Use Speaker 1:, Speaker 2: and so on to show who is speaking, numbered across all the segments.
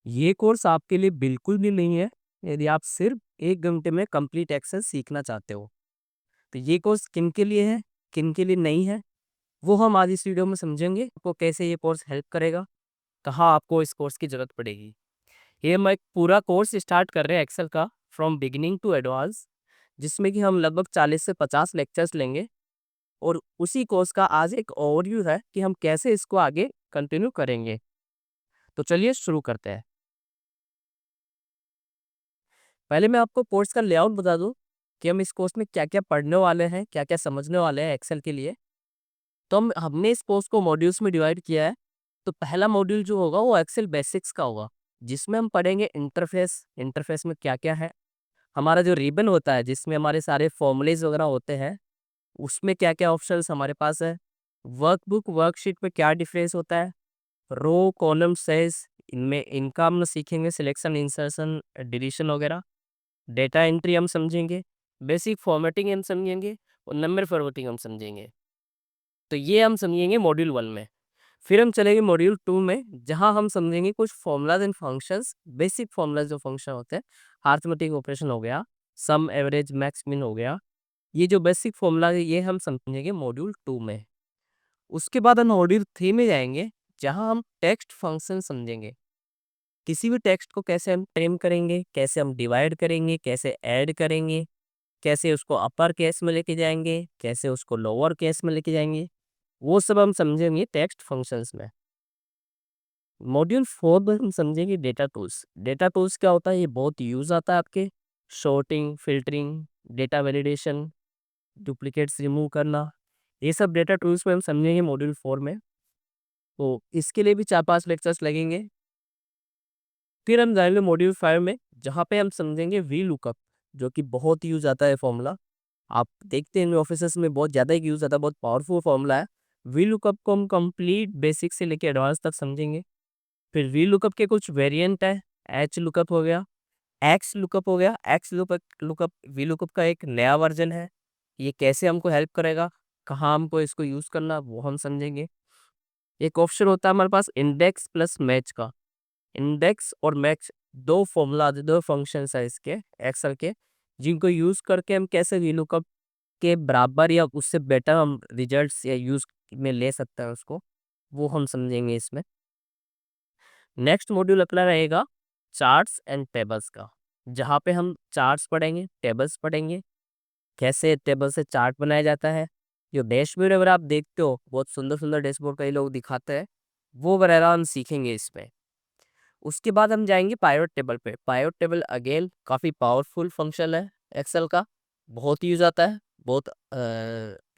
Speaker 1: ये कोर्स आपके लिए बिल्कुल भी नहीं है यदि आप सिर्फ 1 घंटे में कंप्लीट एक्सेल सीखना चाहते हो। तो ये कोर्स किन के लिए है, किन के लिए नहीं है, वो हम आज इस वीडियो में समझेंगे। आपको कैसे ये कोर्स हेल्प करेगा, कहाँ आपको इस कोर्स की ज़रूरत पड़ेगी। ये हम एक पूरा कोर्स स्टार्ट कर रहे हैं एक्सेल का फ्रॉम बिगिनिंग टू एडवांस, जिसमें कि हम लगभग 40 से 50 लेक्चर्स लेंगे और उसी कोर्स का आज एक ओवरव्यू है कि हम कैसे इसको आगे कंटिन्यू करेंगे। तो चलिए शुरू करते हैं। पहले मैं आपको कोर्स का लेआउट बता दूं कि हम इस कोर्स में क्या-क्या पढ़ने वाले हैं, क्या-क्या समझने वाले हैं एक्सेल के लिए। तो हमने इस कोर्स को मॉड्यूल्स में डिवाइड किया है। तो पहला मॉड्यूल जो होगा वो एक्सेल बेसिक्स का होगा, जिसमें हम पढ़ेंगे इंटरफेस, इंटरफेस में क्या-क्या है। हमारा जो रिबन होता है जिसमें हमारे सारे फॉर्मूलेज वगैरह होते हैं, उसमें क्या-क्या ऑप्शंस हमारे पास है। वर्कबुक, वर्कशीट में क्या डिफरेंस होता है। रो, कॉलम, सेल्स, इनमें इनका हम सीखेंगे, सिलेक्शन, इंसर्शन, डिलीशन वगैरह। डेटा एंट्री हम समझेंगे, बेसिक फॉर्मेटिंग हम समझेंगे और नंबर फॉरवर्डिंग हम समझेंगे। तो ये हम समझेंगे मॉड्यूल 1 में। फिर हम चलेंगे मॉड्यूल 2 में, जहाँ हम समझेंगे कुछ formulas and functions, basic formulas जो फंक्शन होते हैं, अरिथमेटिक ऑपरेशन हो गया, सम, एवरेज, मैक्स, मिन हो गया। ये जो बेसिक फॉर्मूला है ये हम समझेंगे मॉड्यूल 2 में। उसके बाद हम मॉड्यूल 3 में जाएंगे, जहाँ हम टेक्स्ट फंक्शन समझेंगे। किसी भी टेक्स्ट को कैसे हम फ्रेम करेंगे, कैसे हम डिवाइड करेंगे, कैसे ऐड करेंगे, कैसे उसको अपर केस में लेके जाएँगे, कैसे उसको लोअर केस में लेके जाएँगे, वो सब हम समझेंगे टेक्स्ट फंक्शंस में। मॉड्यूल 4 में हम समझेंगे डेटा टूल्स। डेटा टूल्स क्या होता है, ये बहुत यूज़ आता है आपके sorting, filtering, data validation, duplicates remove करना, ये सब डेटा टूल्स में हम समझेंगे मॉड्यूल 4 में। तो इसके लिए भी 4-5 लेक्चर्स लगेंगे। फिर हम जाएँगे मॉड्यूल 5 में, जहाँ पे हम समझेंगे वीलुकअप, जो कि बहुत यूज़ आता है फॉर्मूला। आप देखते हैं ऑफिसेस में बहुत ज़्यादा यूज़ आता है, बहुत पावरफुल फॉर्मूला है। वीलुकअप को हम कंप्लीट बेसिक से लेके एडवांस तक समझेंगे। फिर वीलुकअप के कुछ वेरिएंट है, एच लुकअप हो गया, एक्स लुकअप हो गया। एक्स लुकअप लुकअप वीलुकअप का एक नया वर्जन है। ये कैसे हमको हेल्प करेगा, कहाँ हमको इसको यूज़ करना, वो हम समझेंगे। एक ऑप्शन होता है हमारे पास इंडेक्स प्लस मैच का। इंडेक्स और मैच 2 फॉर्मूला 2 फंक्शंस है इसके एक्सेल के, जिनको यूज़ करके हम कैसे वीलुकअप के बराबर या उससे बेटर हम रिजल्ट्स या यूज़ में ले सकते हैं उसको, वो हम समझेंगे इसमें। नेक्स्ट मॉड्यूल अपना रहेगा चार्ट्स एंड टेबल्स का, जहाँ पे हम चार्ट्स पढ़ेंगे, टेबल्स पढ़ेंगे, कैसे टेबल से चार्ट बनाया जाता है। जो डैशबोर्ड अगर आप देखते हो, बहुत सुंदर-सुंदर डैशबोर्ड कई लोग दिखाते हैं, वो वगैरह हम सीखेंगे इसमें। उसके बाद हम जाएँगे पाइवट टेबल पे। पाइवट टेबल अगेन काफ़ी पावरफुल फंक्शन है एक्सेल का, बहुत यूज़ आता है। बहुत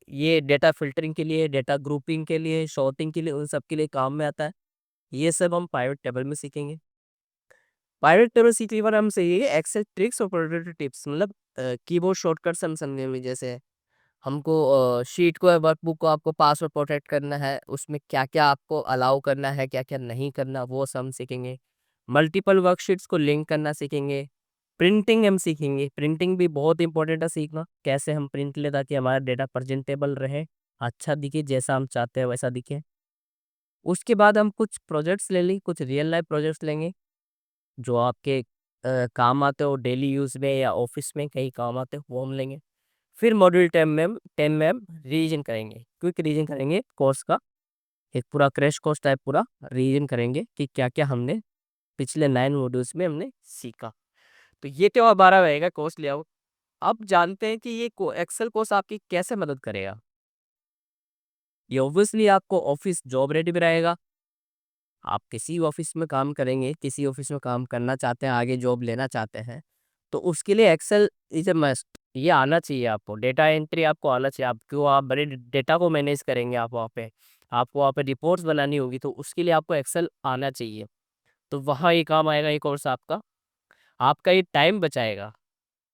Speaker 1: ये डेटा फ़िल्टरिंग के लिए, डेटा ग्रुपिंग के लिए, सॉर्टिंग के लिए, उन सब के लिए काम में आता है। ये सब हम पाइवट टेबल में सीखेंगे। पाइवट टेबल सीखने के बाद हम सीखेंगे एक्सेल ट्रिक्स और प्रोडक्टिव टिप्स, मतलब कीबोर्ड शॉर्टकट्स हम समझेंगे। जैसे हमको शीट को या वर्कबुक को आपको पासवर्ड प्रोटेक्ट करना है, उसमें क्या-क्या आपको अलाउ करना है, क्या-क्या नहीं करना, वो सब हम सीखेंगे। मल्टीपल वर्कशीट्स को लिंक करना सीखेंगे। प्रिंटिंग हम सीखेंगे, प्रिंटिंग भी बहुत इंपॉर्टेंट है सीखना, कैसे हम प्रिंट लें ताकि हमारा डेटा प्रेजेंटेबल रहे, अच्छा दिखे, जैसा हम चाहते हैं वैसा दिखे। उसके बाद हम कुछ प्रोजेक्ट्स ले लें, कुछ रियल लाइफ प्रोजेक्ट्स लेंगे, जो आपके काम आते हो डेली यूज़ में या ऑफ़िस में कहीं काम आते हो, वो हम लेंगे। फिर मॉड्यूल 10 में हम रिवीजन करेंगे, क्विक रिवीजन करेंगे कोर्स का, एक पूरा क्रैश कोर्स टाइप पूरा रिवीजन करेंगे कि क्या-क्या हमने पिछले 9 मॉड्यूल्स में हमने सीखा। तो ये तो हमारा रहेगा कोर्स लेआउट। अब जानते हैं कि ये को एक्सेल कोर्स आपकी कैसे मदद करेगा। ये ऑब्वियसली आपको ऑफ़िस जॉब रेडी बनाएगा। आप किसी ऑफ़िस में काम करेंगे, किसी ऑफ़िस में काम करना चाहते हैं, आगे जॉब लेना चाहते हैं, तो उसके लिए एक्सेल इज़ अ मस्ट। ये आना चाहिए आपको, डेटा एंट्री आपको आना चाहिए। आप क्यों आप बड़े डेटा को मैनेज करेंगे आप वहाँ पे, आपको वहाँ पे रिपोर्ट्स बनानी होगी, तो उसके लिए आपको एक्सेल आना चाहिए। तो वहाँ ये काम आएगा ये कोर्स आपका। आपका ये टाइम बचाएगा।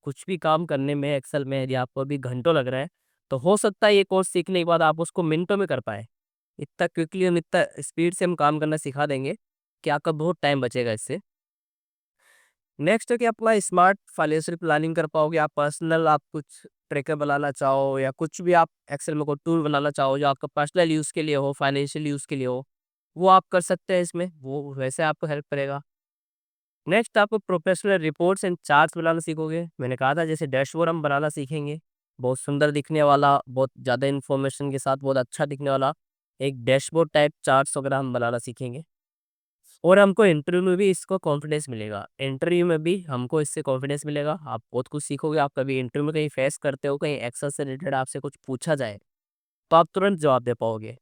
Speaker 1: कुछ भी काम करने में एक्सेल में यदि आपको अभी घंटों लग रहा है, तो हो सकता है ये कोर्स सीखने के बाद आप उसको मिनटों में कर पाएँ। इतना क्विकली हम इतना स्पीड से हम काम करना सिखा देंगे कि आपका बहुत टाइम बचेगा इससे। नेक्स्ट है कि अपना स्मार्ट फाइनेंशियल प्लानिंग कर पाओगे। आप पर्सनल आप कुछ ट्रैकर बनाना चाहो या कुछ भी आप एक्सेल में कोई टूल बनाना चाहो जो आपका पर्सनल यूज़ के लिए हो, फाइनेंशियल यूज़ के लिए हो, वो आप कर सकते हैं इसमें। वो वैसे आपको हेल्प करेगा। नेक्स्ट आपको प्रोफेशनल रिपोर्ट्स एंड चार्ट्स बनाना सीखोगे। मैंने कहा था जैसे डैशबोर्ड हम बनाना सीखेंगे, बहुत सुंदर दिखने वाला, बहुत ज़्यादा इन्फॉर्मेशन के साथ बहुत अच्छा दिखने वाला एक डैशबोर्ड टाइप चार्ट्स वगैरह हम बनाना सीखेंगे। और हमको इंटरव्यू में भी इसको कॉन्फिडेंस मिलेगा, इंटरव्यू में भी हमको इससे कॉन्फिडेंस मिलेगा। आप बहुत कुछ सीखोगे। आप कभी इंटरव्यू में कहीं फेस करते हो, कहीं एक्सेल से रिलेटेड आपसे कुछ पूछा जाए तो आप तुरंत जवाब दे पाओगे।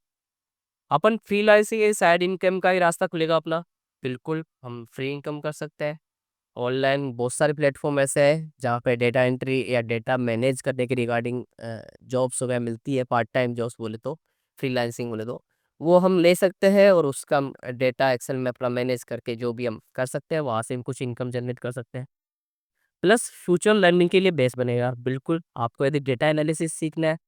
Speaker 1: अपन फ्रीलांसिंग साइड इनकम का ही रास्ता खुलेगा अपना। बिल्कुल हम फ्री इनकम कर सकते हैं। ऑनलाइन बहुत सारे प्लेटफॉर्म ऐसे हैं जहाँ पे डेटा एंट्री या डेटा मैनेज करने के रिगार्डिंग जॉब्स वगैरह मिलती है, पार्ट टाइम जॉब्स बोले तो, फ्रीलांसिंग बोले तो वो हम ले सकते हैं और उसका डेटा एक्सेल में अपना मैनेज करके जो भी हम कर सकते हैं वहाँ से हम कुछ इनकम जनरेट कर सकते हैं। प्लस फ्यूचर लर्निंग के लिए बेस बनेगा। बिल्कुल आपको यदि डेटा एनालिसिस सीखना है,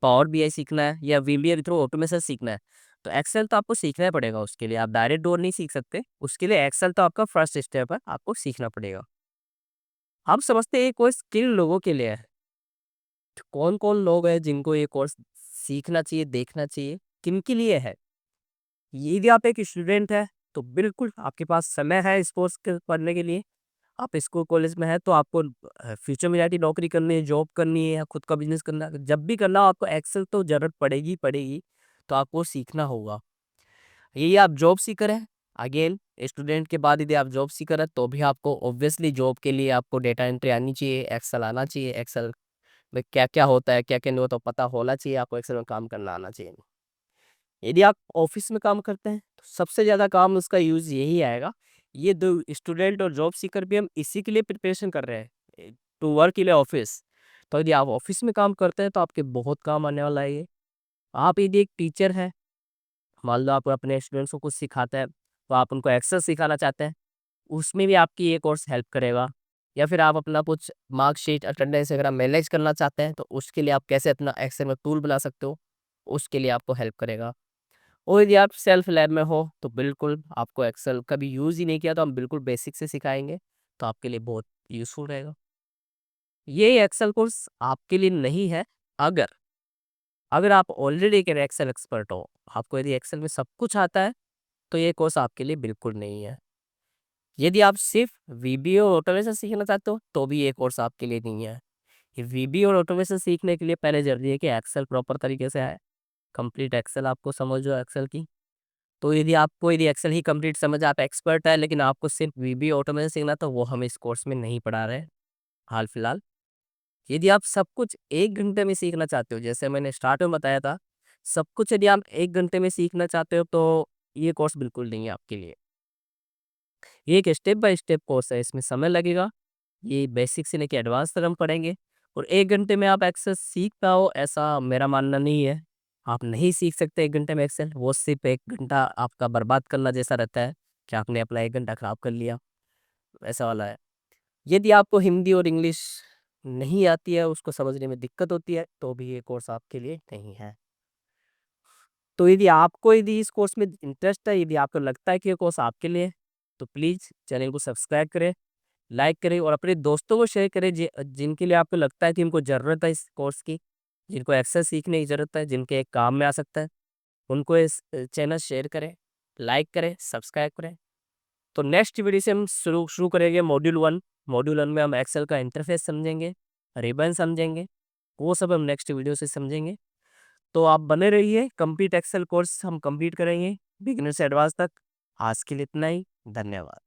Speaker 1: पावर बीआई सीखना है या वीबीए थ्रू ऑटोमेशन सीखना है तो एक्सेल तो आपको सीखना ही पड़ेगा। उसके लिए आप डायरेक्ट डोर नहीं सीख सकते, उसके लिए एक्सेल तो आपका फर्स्ट स्टेप है, आपको सीखना पड़ेगा। आप समझते हैं ये कोर्स किन लोगों के लिए है? कौन कौन लोग हैं जिनको ये कोर्स सीखना चाहिए, देखना चाहिए, किन के लिए है? यदि आप एक स्टूडेंट है तो बिल्कुल आपके पास समय है इस कोर्स के पढ़ने के लिए। आप स्कूल कॉलेज में है तो आपको फ्यूचर में जाके नौकरी करनी है, जॉब करनी है या खुद का बिजनेस करना है, जब भी करना हो आपको एक्सेल तो जरूरत पड़ेगी ही पड़ेगी। तो आपको सीखना होगा। यही आप जॉब सीकर है, अगेन स्टूडेंट के बाद यदि आप जॉब सीकर है तो भी आपको ऑब्वियसली जॉब के लिए आपको डेटा एंट्री आनी चाहिए, एक्सेल आना चाहिए, एक्सेल में क्या क्या होता है क्या क्या नहीं होता पता होना चाहिए, आपको एक्सेल में काम करना आना चाहिए। यदि आप ऑफिस में काम करते हैं तो सबसे ज़्यादा काम उसका यूज़ यही आएगा। ये दो स्टूडेंट और जॉब सीकर भी हम इसी के लिए प्रिपरेशन कर रहे हैं, टू वर्क के लिए ऑफिस। तो यदि आप ऑफिस में काम करते हैं तो आपके बहुत काम आने वाला है ये। आप यदि एक टीचर हैं, मान लो आप अपने स्टूडेंट्स को कुछ सिखाते हैं तो आप उनको एक्सेल सिखाना चाहते हैं, उसमें भी आपकी ये कोर्स हेल्प करेगा। या फिर आप अपना कुछ मार्कशीट अटेंडेंस वगैरह मैनेज करना चाहते हैं तो उसके लिए आप कैसे अपना एक्सेल में टूल बना सकते हो, उसके लिए आपको हेल्प करेगा। और यदि आप सेल्फ लैब में हो तो बिल्कुल आपको एक्सेल कभी यूज़ ही नहीं किया तो हम बिल्कुल बेसिक से सिखाएंगे, तो आपके लिए बहुत यूज़फुल रहेगा। ये एक्सेल कोर्स आपके लिए नहीं है। अगर अगर आप ऑलरेडी एक एक्सेल एक्सपर्ट हो, आपको यदि एक्सेल में सब कुछ आता है तो ये कोर्स आपके लिए बिल्कुल नहीं है। यदि आप सिर्फ वीबीए और ऑटोमेशन सीखना चाहते हो तो भी ये कोर्स आपके लिए नहीं है। ये वीबीए और ऑटोमेशन सीखने के लिए पहले जरूरी है कि एक्सेल प्रॉपर तरीके से आए, कंप्लीट एक्सेल आपको समझ हो एक्सेल की। तो यदि एक्सेल ही कंप्लीट समझ आप एक्सपर्ट है लेकिन आपको सिर्फ वीबी ऑटोमेशन सीखना तो वो हम इस कोर्स में नहीं पढ़ा रहे हैं हाल फिलहाल। यदि आप सब कुछ 1 घंटे में सीखना चाहते हो, जैसे मैंने स्टार्ट में बताया था, सब कुछ यदि आप 1 घंटे में सीखना चाहते हो तो ये कोर्स बिल्कुल नहीं है आपके लिए। ये एक स्टेप बाय स्टेप कोर्स है, इसमें समय लगेगा। ये बेसिक से लेके एडवांस तक हम पढ़ेंगे और 1 घंटे में आप एक्सेल सीख पाओ ऐसा मेरा मानना नहीं है। आप नहीं सीख सकते 1 घंटे में एक्सेल, वो सिर्फ 1 घंटा आपका बर्बाद करना जैसा रहता है कि आपने अपना 1 घंटा खराब कर लिया, ऐसा वाला है। यदि आपको हिंदी और इंग्लिश नहीं आती है, उसको समझने में दिक्कत होती है तो भी ये कोर्स आपके लिए नहीं है। तो यदि इस कोर्स में इंटरेस्ट है, यदि आपको लगता है कि ये कोर्स आपके लिए है, तो प्लीज़ चैनल को सब्सक्राइब करें, लाइक करें और अपने दोस्तों को शेयर करें जिनके लिए आपको लगता है कि उनको ज़रूरत है इस कोर्स की, जिनको एक्सेल सीखने की ज़रूरत है, जिनके एक काम में आ सकता है, उनको इस चैनल शेयर करें, लाइक करें, सब्सक्राइब करें। तो नेक्स्ट वीडियो से हम शुरू शुरू करेंगे मॉड्यूल 1। मॉड्यूल 1 में हम एक्सेल का इंटरफेस समझेंगे, रिबन समझेंगे, वो सब हम नेक्स्ट वीडियो से समझेंगे। तो आप बने रहिए, कंप्लीट एक्सेल कोर्स हम कंप्लीट करेंगे बिगिनर से एडवांस तक। आज के लिए इतना ही, धन्यवाद।